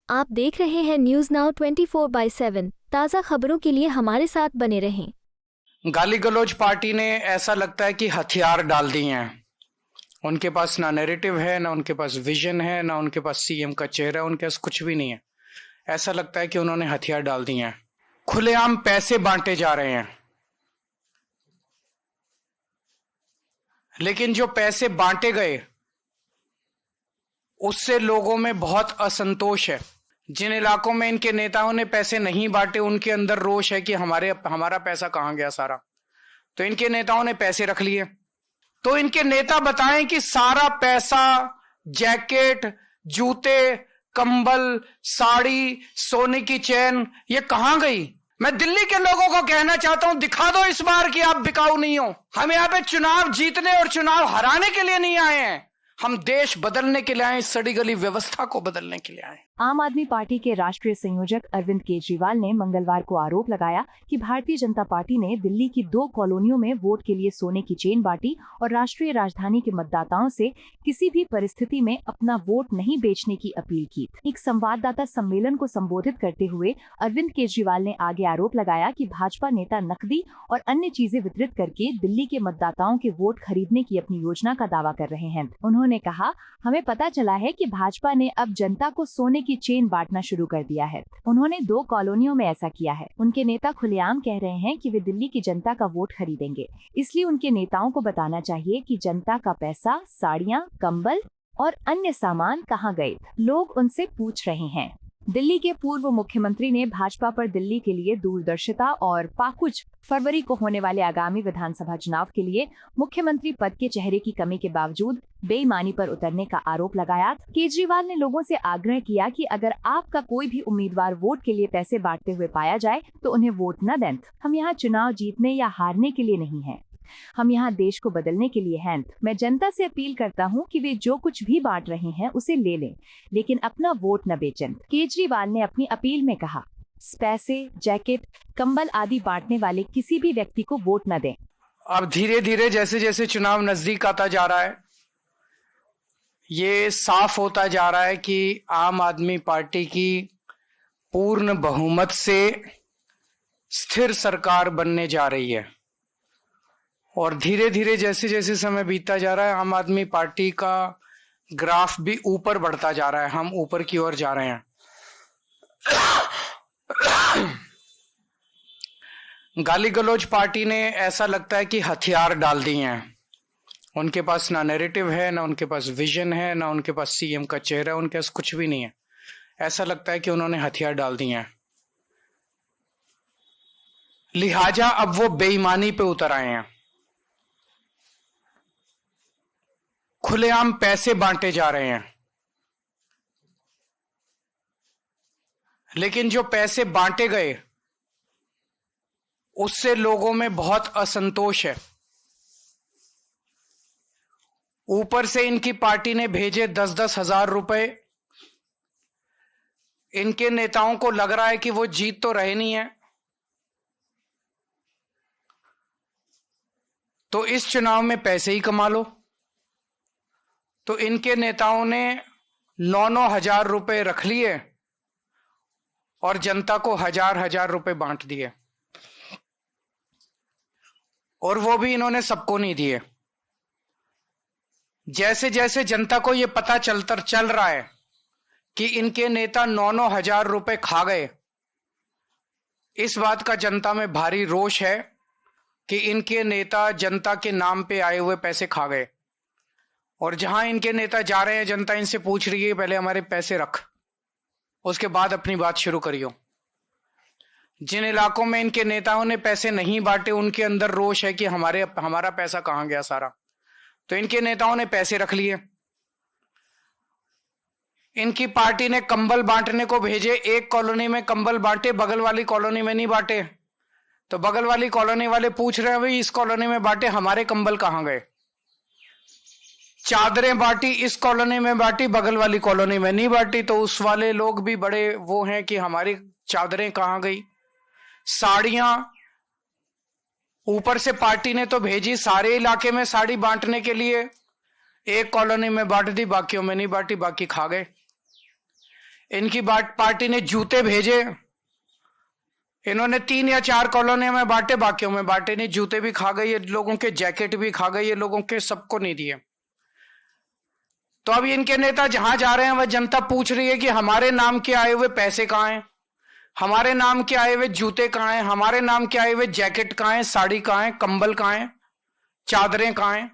आप देख रहे हैं न्यूज नाउ 24/7 ताज़ा खबरों के लिए हमारे साथ बने रहें। गाली गलौज पार्टी ने ऐसा लगता है कि हथियार डाल दिए हैं। उनके पास ना नैरेटिव है, ना उनके पास विजन है, ना उनके पास सीएम का चेहरा, उनके पास कुछ भी नहीं है। ऐसा लगता है कि उन्होंने हथियार डाल दिए हैं। खुलेआम पैसे बांटे जा रहे हैं, लेकिन जो पैसे बांटे गए उससे लोगों में बहुत असंतोष है। जिन इलाकों में इनके नेताओं ने पैसे नहीं बांटे उनके अंदर रोष है कि हमारा पैसा कहां गया सारा। तो इनके नेताओं ने पैसे रख लिए। तो इनके नेता बताएं कि सारा पैसा, जैकेट, जूते, कंबल, साड़ी, सोने की चेन, ये कहां गई? मैं दिल्ली के लोगों को कहना चाहता हूं, दिखा दो इस बार कि आप बिकाऊ नहीं हो। हम यहां पे चुनाव जीतने और चुनाव हराने के लिए नहीं आए हैं, हम देश बदलने के लिए आए, सड़ी गली व्यवस्था को बदलने के लिए आए। आम आदमी पार्टी के राष्ट्रीय संयोजक अरविंद केजरीवाल ने मंगलवार को आरोप लगाया कि भारतीय जनता पार्टी ने दिल्ली की 2 कॉलोनियों में वोट के लिए सोने की चेन बांटी और राष्ट्रीय राजधानी के मतदाताओं से किसी भी परिस्थिति में अपना वोट नहीं बेचने की अपील की। एक संवाददाता सम्मेलन को संबोधित करते हुए अरविंद केजरीवाल ने आगे आरोप लगाया कि भाजपा नेता नकदी और अन्य चीजें वितरित करके दिल्ली के मतदाताओं के वोट खरीदने की अपनी योजना का दावा कर रहे हैं। उन्होंने कहा, हमें पता चला है कि भाजपा ने अब जनता को सोने की चेन बांटना शुरू कर दिया है। उन्होंने 2 कॉलोनियों में ऐसा किया है। उनके नेता खुलेआम कह रहे हैं कि वे दिल्ली की जनता का वोट खरीदेंगे, इसलिए उनके नेताओं को बताना चाहिए कि जनता का पैसा, साड़ियाँ, कंबल और अन्य सामान कहाँ गए। लोग उनसे पूछ रहे हैं। दिल्ली के पूर्व मुख्यमंत्री ने भाजपा पर दिल्ली के लिए दूरदर्शिता और पाकुच फरवरी को होने वाले आगामी विधानसभा चुनाव के लिए मुख्यमंत्री पद के चेहरे की कमी के बावजूद बेईमानी पर उतरने का आरोप लगाया। केजरीवाल ने लोगों से आग्रह किया कि अगर आपका कोई भी उम्मीदवार वोट के लिए पैसे बांटते हुए पाया जाए तो उन्हें वोट न दें। हम यहाँ चुनाव जीतने या हारने के लिए नहीं हैं, हम यहाँ देश को बदलने के लिए हैं। मैं जनता से अपील करता हूँ कि वे जो कुछ भी बांट रहे हैं उसे ले लें, लेकिन अपना वोट न बेचें। केजरीवाल ने अपनी अपील में कहा, पैसे, जैकेट, कंबल आदि बांटने वाले किसी भी व्यक्ति को वोट न दें। अब धीरे धीरे जैसे जैसे चुनाव नजदीक आता जा रहा है, ये साफ होता जा रहा है कि आम आदमी पार्टी की पूर्ण बहुमत से स्थिर सरकार बनने जा रही है। और धीरे धीरे जैसे जैसे समय बीतता जा रहा है, आम आदमी पार्टी का ग्राफ भी ऊपर बढ़ता जा रहा है, हम ऊपर की ओर जा रहे हैं। गाली गलौज पार्टी ने ऐसा लगता है कि हथियार डाल दिए हैं। उनके पास ना नैरेटिव है, ना उनके पास विजन है, ना उनके पास सीएम का चेहरा, उनके पास कुछ भी नहीं है। ऐसा लगता है कि उन्होंने हथियार डाल दिए हैं, लिहाजा अब वो बेईमानी पे उतर आए हैं। खुलेआम पैसे बांटे जा रहे हैं, लेकिन जो पैसे बांटे गए उससे लोगों में बहुत असंतोष है। ऊपर से इनकी पार्टी ने भेजे 10-10 हजार रुपए। इनके नेताओं को लग रहा है कि वो जीत तो रहे नहीं है, तो इस चुनाव में पैसे ही कमा लो। तो इनके नेताओं ने 9-9 हजार रुपए रख लिए और जनता को 1000-1000 रुपए बांट दिए, और वो भी इन्होंने सबको नहीं दिए। जैसे जैसे जनता को यह पता चल रहा है कि इनके नेता 9-9 हजार रुपए खा गए, इस बात का जनता में भारी रोष है कि इनके नेता जनता के नाम पे आए हुए पैसे खा गए। और जहां इनके नेता जा रहे हैं, जनता इनसे पूछ रही है पहले हमारे पैसे रख, उसके बाद अपनी बात शुरू करियो। जिन इलाकों में इनके नेताओं ने पैसे नहीं बांटे उनके अंदर रोष है कि हमारा पैसा कहां गया सारा। तो इनके नेताओं ने पैसे रख लिए। इनकी पार्टी ने कंबल बांटने को भेजे, एक कॉलोनी में कंबल बांटे, बगल वाली कॉलोनी में नहीं बांटे। तो बगल वाली कॉलोनी वाले पूछ रहे हैं, भाई इस कॉलोनी में बांटे, हमारे कंबल कहां गए? चादरें बांटी, इस कॉलोनी में बांटी, बगल वाली कॉलोनी में नहीं बांटी। तो उस वाले लोग भी बड़े वो हैं कि हमारी चादरें कहां गई। साड़ियां ऊपर से पार्टी ने तो भेजी सारे इलाके में साड़ी बांटने के लिए, एक कॉलोनी में बांट दी, बाकियों में नहीं बांटी, बाकी खा गए। इनकी पार्टी ने जूते भेजे, इन्होंने 3 या 4 कॉलोनियों में बांटे, बाकियों में बांटे नहीं। जूते भी खा गई ये लोगों के, जैकेट भी खा गई ये लोगों के, सबको नहीं दिए। तो अब इनके नेता जहां जा रहे हैं वह जनता पूछ रही है कि हमारे नाम के आए हुए पैसे कहां हैं, हमारे नाम के आए हुए जूते कहां हैं, हमारे नाम के आए हुए जैकेट कहां हैं, साड़ी कहां है, कंबल कहां है, चादरें कहां हैं।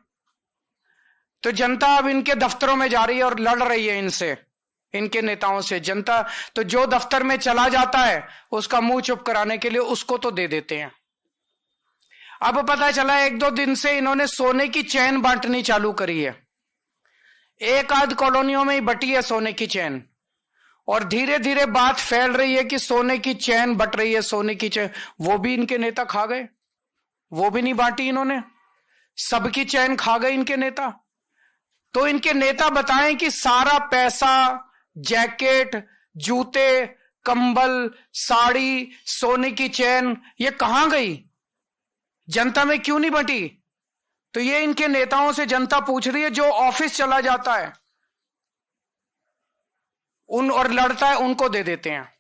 तो जनता अब इनके दफ्तरों में जा रही है और लड़ रही है इनसे, इनके नेताओं से। जनता तो जो दफ्तर में चला जाता है उसका मुंह चुप कराने के लिए उसको तो दे देते हैं। अब पता चला 1-2 दिन से इन्होंने सोने की चैन बांटनी चालू करी है। 1-आध कॉलोनियों में ही बटी है सोने की चैन, और धीरे धीरे बात फैल रही है कि सोने की चैन बट रही है, सोने की चैन। वो भी इनके नेता खा गए, वो भी नहीं बांटी इन्होंने, सबकी चैन खा गए इनके नेता। तो इनके नेता बताएं कि सारा पैसा, जैकेट, जूते, कंबल, साड़ी, सोने की चैन, ये कहां गई, जनता में क्यों नहीं बंटी? तो ये इनके नेताओं से जनता पूछ रही है। जो ऑफिस चला जाता है उन और लड़ता है उनको दे देते हैं।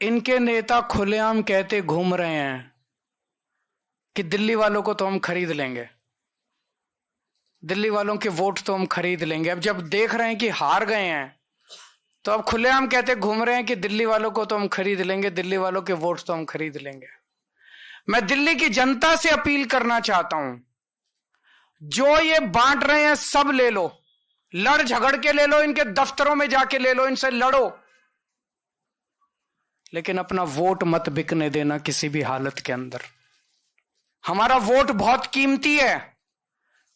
इनके नेता खुलेआम कहते घूम रहे हैं कि दिल्ली वालों को तो हम खरीद लेंगे, दिल्ली वालों के वोट तो हम खरीद लेंगे। अब जब देख रहे हैं कि हार गए हैं तो अब खुलेआम कहते घूम रहे हैं कि दिल्ली वालों को तो हम खरीद लेंगे, दिल्ली वालों के वोट तो हम खरीद लेंगे। मैं दिल्ली की जनता से अपील करना चाहता हूं, जो ये बांट रहे हैं सब ले लो, लड़ झगड़ के ले लो, इनके दफ्तरों में जाके ले लो, इनसे लड़ो, लेकिन अपना वोट मत बिकने देना किसी भी हालत के अंदर। हमारा वोट बहुत कीमती है,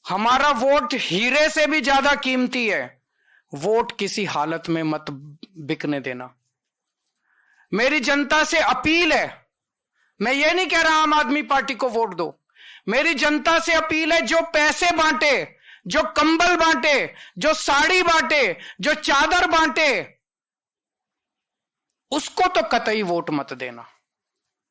हमारा वोट हीरे से भी ज्यादा कीमती है। वोट किसी हालत में मत बिकने देना। मेरी जनता से अपील है, मैं ये नहीं कह रहा आम आदमी पार्टी को वोट दो, मेरी जनता से अपील है, जो पैसे बांटे, जो कंबल बांटे, जो साड़ी बांटे, जो चादर बांटे, उसको तो कतई वोट मत देना।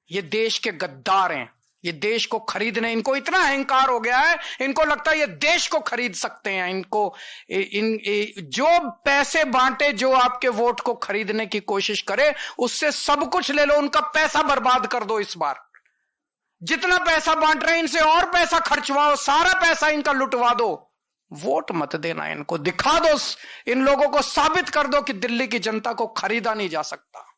ये देश के गद्दार हैं, ये देश को खरीदने, इनको इतना अहंकार हो गया है, इनको लगता है ये देश को खरीद सकते हैं। इनको जो पैसे बांटे, जो आपके वोट को खरीदने की कोशिश करे, उससे सब कुछ ले लो, उनका पैसा बर्बाद कर दो। इस बार जितना पैसा बांट रहे हैं इनसे और पैसा खर्चवाओ, सारा पैसा इनका लुटवा दो, वोट मत देना। इनको दिखा दो, इन लोगों को साबित कर दो कि दिल्ली की जनता को खरीदा नहीं जा सकता।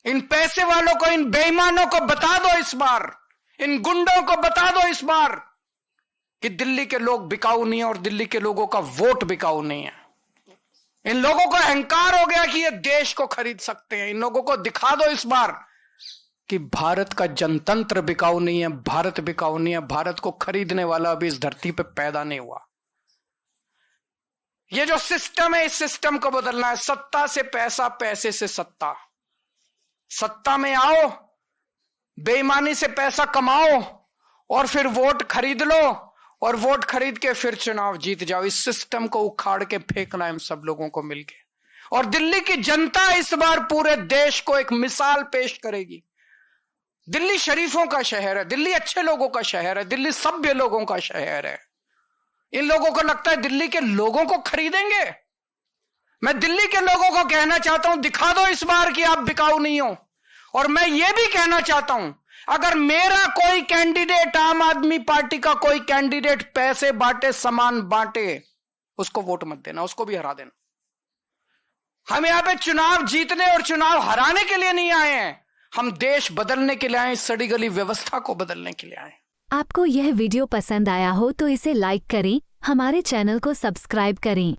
इन पैसे वालों को, इन बेईमानों को बता दो इस बार, इन गुंडों को बता दो इस बार कि दिल्ली के लोग बिकाऊ नहीं है और दिल्ली के लोगों का वोट बिकाऊ नहीं है। इन लोगों को अहंकार हो गया कि ये देश को खरीद सकते हैं। इन लोगों को दिखा दो इस बार कि भारत का जनतंत्र बिकाऊ नहीं है, भारत बिकाऊ नहीं है, भारत को खरीदने वाला अभी इस धरती पे पैदा नहीं हुआ। ये जो सिस्टम है, इस सिस्टम को बदलना है। सत्ता से पैसा, पैसे से सत्ता। सत्ता में आओ, बेईमानी से पैसा कमाओ और फिर वोट खरीद लो, और वोट खरीद के फिर चुनाव जीत जाओ। इस सिस्टम को उखाड़ के फेंकना है हम सब लोगों को मिलके। और दिल्ली की जनता इस बार पूरे देश को एक मिसाल पेश करेगी। दिल्ली शरीफों का शहर है, दिल्ली अच्छे लोगों का शहर है, दिल्ली सभ्य लोगों का शहर है। इन लोगों को लगता है दिल्ली के लोगों को खरीदेंगे। मैं दिल्ली के लोगों को कहना चाहता हूं, दिखा दो इस बार कि आप बिकाऊ नहीं हो। और मैं ये भी कहना चाहता हूं, अगर मेरा कोई कैंडिडेट, आम आदमी पार्टी का कोई कैंडिडेट पैसे बांटे, सामान बांटे, उसको वोट मत देना, उसको भी हरा देना। हम यहां पे चुनाव जीतने और चुनाव हराने के लिए नहीं आए हैं, हम देश बदलने के लिए आए, सड़ी गली व्यवस्था को बदलने के लिए आए। आपको यह वीडियो पसंद आया हो तो इसे लाइक करें, हमारे चैनल को सब्सक्राइब करें।